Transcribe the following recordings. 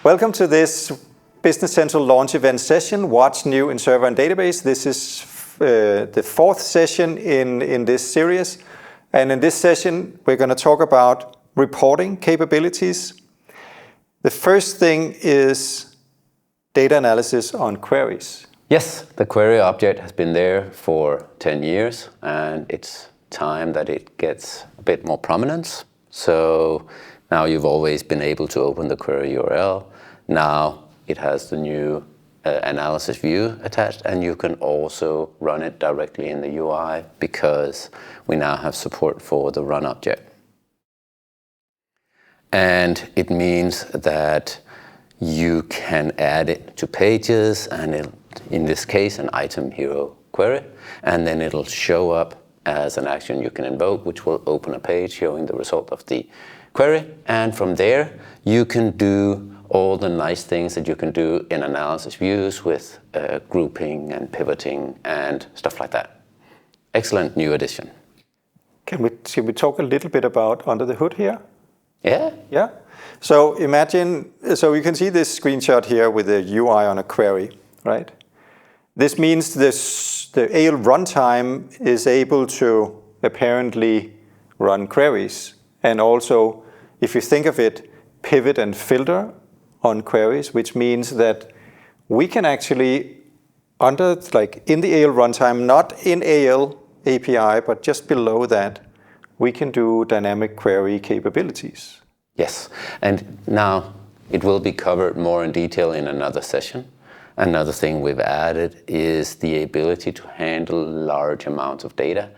Welcome to this Business Central launch event session, What's New in Server and Database. This is the fourth session in this series. And in this session, we're going to talk about reporting capabilities. The first thing is data analysis on queries. Yes, the query object has been there for 10 years, and it's time that it gets a bit more prominence. So now you've always been able to open the query URL. Now it has the new analysis view attached, and you can also run it directly in the UI because we now have support for the run object. And it means that you can add it to pages, and in this case, an item hero query, and then it'll show up as an action you can invoke, which will open a page showing the result of the query. And from there, you can do all the nice things that you can do in analysis views with grouping and pivoting and stuff like that. Excellent new addition. Can we talk a little bit about under the hood here? Yeah. Yeah. So imagine, so you can see this screenshot here with the UI on a query, right? This means the AL runtime is able to apparently run queries. And also, if you think of it, pivot and filter on queries, which means that we can actually, in the AL runtime, not in AL API, but just below that, we can do dynamic query capabilities. Yes, and now it will be covered more in detail in another session. Another thing we've added is the ability to handle large amounts of data.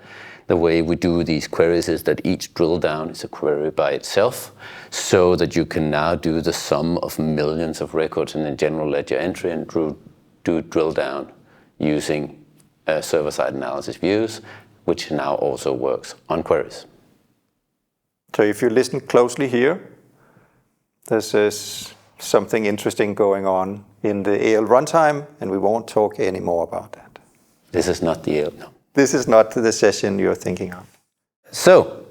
The way we do these queries is that each drill down is a query by itself, so that you can now do the sum of millions of records in the general ledger entry and do drill down using server-side analysis views, which now also works on queries. So if you listen closely here, there's something interesting going on in the AL runtime, and we won't talk any more about that. This is not the AL, no. This is not the session you're thinking of. So,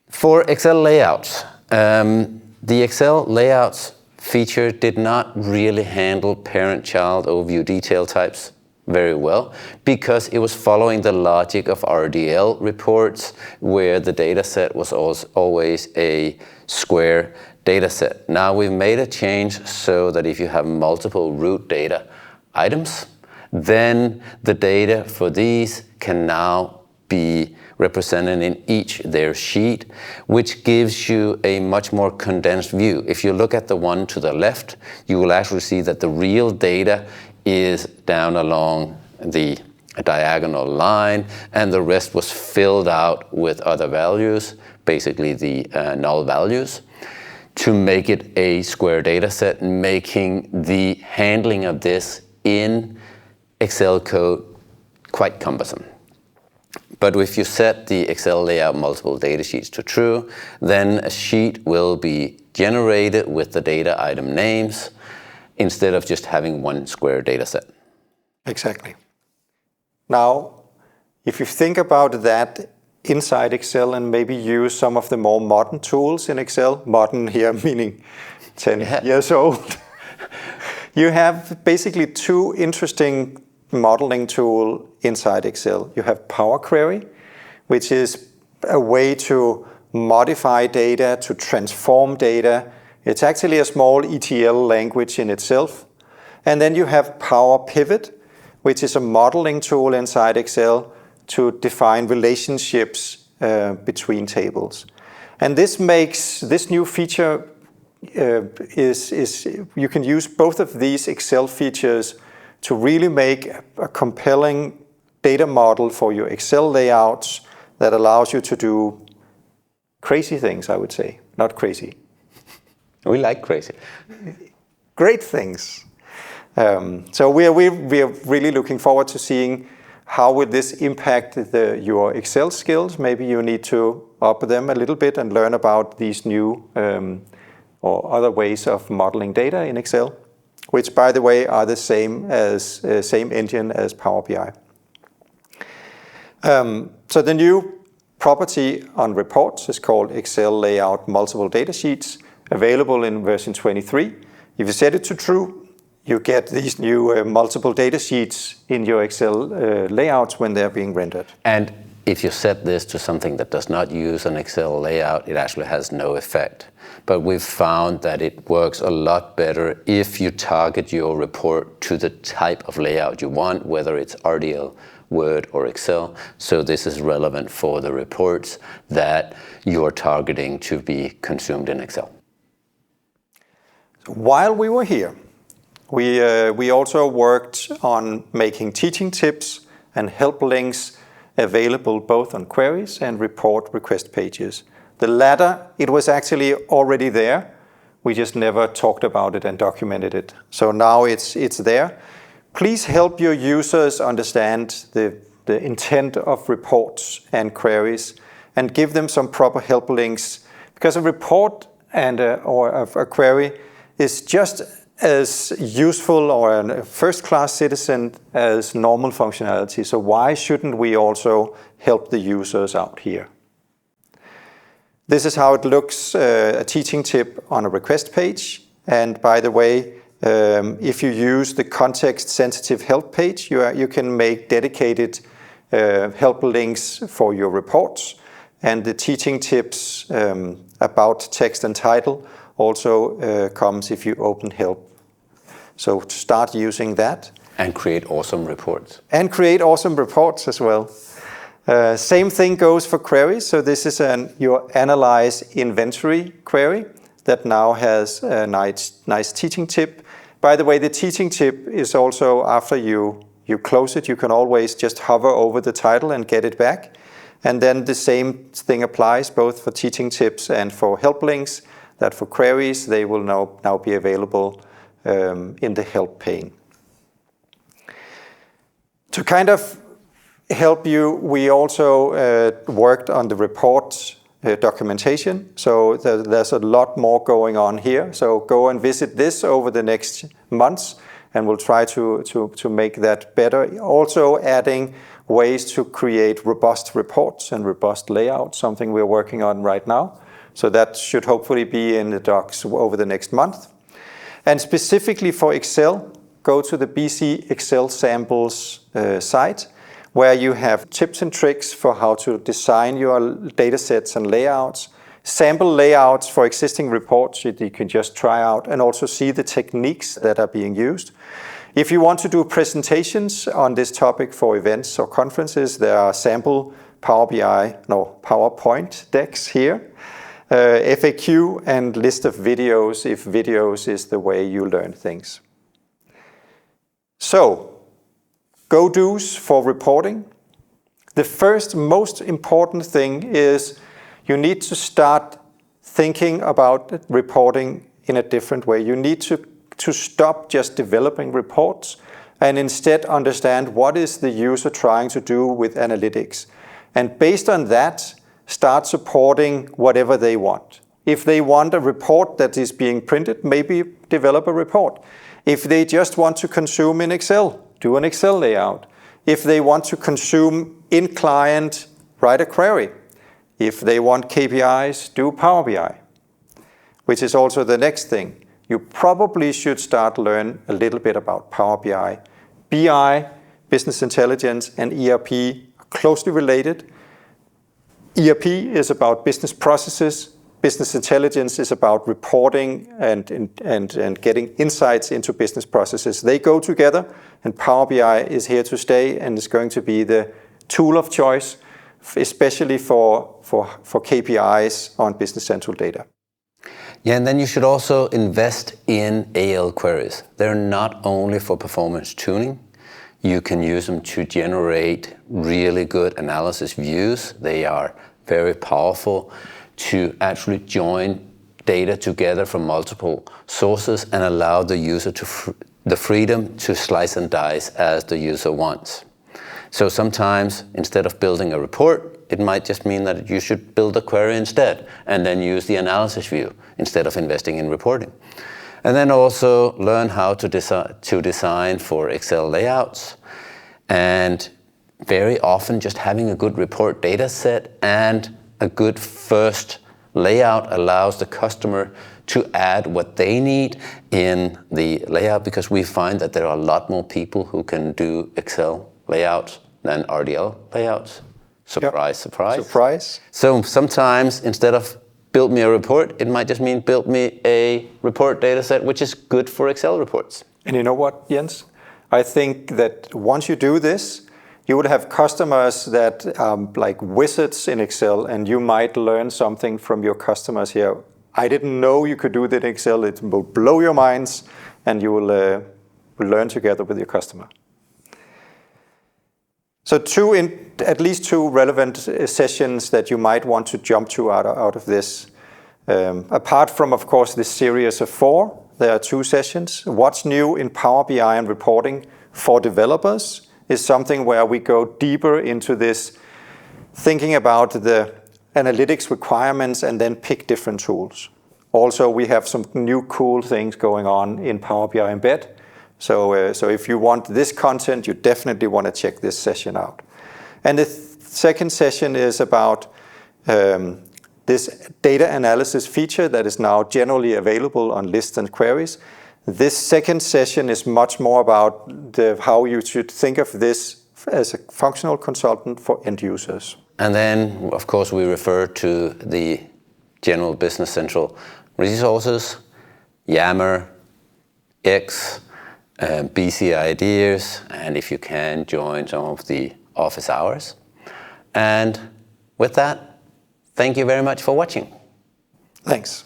for Excel layouts, the Excel layouts feature did not really handle parent-child overview detail types very well because it was following the logic of RDL reports where the data set was always a square data set. Now we've made a change so that if you have multiple root data items, then the data for these can now be represented in each their sheet, which gives you a much more condensed view. If you look at the one to the left, you will actually see that the real data is down along the diagonal line, and the rest was filled out with other values, basically the null values, to make it a square data set, making the handling of this in Excel code quite cumbersome. But if you set the Excel layout multiple data sheets to true, then a sheet will be generated with the data item names instead of just having one square data set. Exactly. Now, if you think about that inside Excel and maybe use some of the more modern tools in Excel, modern here meaning 10 years old, you have basically two interesting modeling tools inside Excel. You have Power Query, which is a way to modify data, to transform data. It's actually a small ETL language in itself. And then you have Power Pivot, which is a modeling tool inside Excel to define relationships between tables. And this new feature you can use both of these Excel features to really make a compelling data model for your Excel layouts that allows you to do crazy things, I would say. Not crazy. We like crazy. Great things. So we are really looking forward to seeing how will this impact your Excel skills. Maybe you need to up them a little bit and learn about these new or other ways of modeling data in Excel, which, by the way, are the same engine as Power BI. So the new property on reports is called Excel Layout Multiple Data Sheets, available in version 23. If you set it to true, you get these new multiple data sheets in your Excel layouts when they're being rendered. And if you set this to something that does not use an Excel layout, it actually has no effect. But we've found that it works a lot better if you target your report to the type of layout you want, whether it's RDL, Word, or Excel. So this is relevant for the reports that you're targeting to be consumed in Excel. While we were here, we also worked on making teaching tips and help links available both on queries and report request pages. The latter, it was actually already there. We just never talked about it and documented it. So now it's there. Please help your users understand the intent of reports and queries and give them some proper help links, because a report and or a query is just as useful or a first-class citizen as normal functionality. So why shouldn't we also help the users out here? This is how it looks, a teaching tip on a request page. And by the way, if you use the context-sensitive help page, you can make dedicated help links for your reports. And the teaching tips about text and title also comes if you open help. So start using that. And create awesome reports. And create awesome reports as well. Same thing goes for queries. So this is your analyze inventory query that now has a nice teaching tip. By the way, the teaching tip is also after you close it, you can always just hover over the title and get it back. And then the same thing applies both for teaching tips and for help links, that for queries, they will now be available in the help pane. To kind of help you, we also worked on the report documentation. So there's a lot more going on here. So go and visit this over the next months, and we'll try to make that better. Also adding ways to create robust reports and robust layouts, something we're working on right now. So that should hopefully be in the docs over the next month. And specifically for Excel, go to the BC Excel samples site, where you have tips and tricks for how to design your data sets and layouts, sample layouts for existing reports that you can just try out, and also see the techniques that are being used. If you want to do presentations on this topic for events or conferences, there are sample PowerPoint decks here, FAQ, and list of videos if videos is the way you learn things. So, go-dos for reporting. The first most important thing is you need to start thinking about reporting in a different way. You need to stop just developing reports and instead understand what is the user trying to do with analytics. And based on that, start supporting whatever they want. If they want a report that is being printed, maybe develop a report. If they just want to consume in Excel, do an Excel layout. If they want to consume in client, write a query. If they want KPIs, do Power BI. Which is also the next thing. You probably should start learn a little bit about Power BI. BI, business intelligence, and ERP are closely related. ERP is about business processes. Business intelligence is about reporting and getting insights into business processes. They go together, and Power BI is here to stay and is going to be the tool of choice, especially for KPIs on Business Central data. Yeah, and then you should also invest in AL queries. They're not only for performance tuning. You can use them to generate really good analysis views. They are very powerful to actually join data together from multiple sources and allow the user the freedom to slice and dice as the user wants. So sometimes, instead of building a report, it might just mean that you should build a query instead and then use the analysis view instead of investing in reporting. And then also learn how to design for Excel layouts, and very often just having a good report data set and a good first Layout allows the customer to add what they need in the layout, because we find that there are a lot more people who can do Excel layouts than RDL layouts. Surprise, surprise. Surprise. So sometimes instead of build me a report, it might just mean build me a report data set, which is good for Excel reports. And you know what, Jens? I think that once you do this, you would have customers that like wizards in Excel, and you might learn something from your customers here. I didn't know you could do that in Excel. It will blow your minds, and you will learn together with your customer. So at least two relevant sessions that you might want to jump to out of this. Apart from, of course, this series of 4, there are 2 sessions. What's new in Power BI and reporting for developers is something where we go deeper into this, thinking about the analytics requirements and then pick different tools. Also, we have some new cool things going on in Power BI Embed. So if you want this content, you definitely want to check this session out. And the second session is about this data analysis feature that is now generally available on lists and queries. This second session is much more about how you should think of this as a functional consultant for end users. And then, of course, we refer to the general Business Central resources, Yammer, X, BC Ideas, and if you can, join some of the office hours. And with that, thank you very much for watching. Thanks.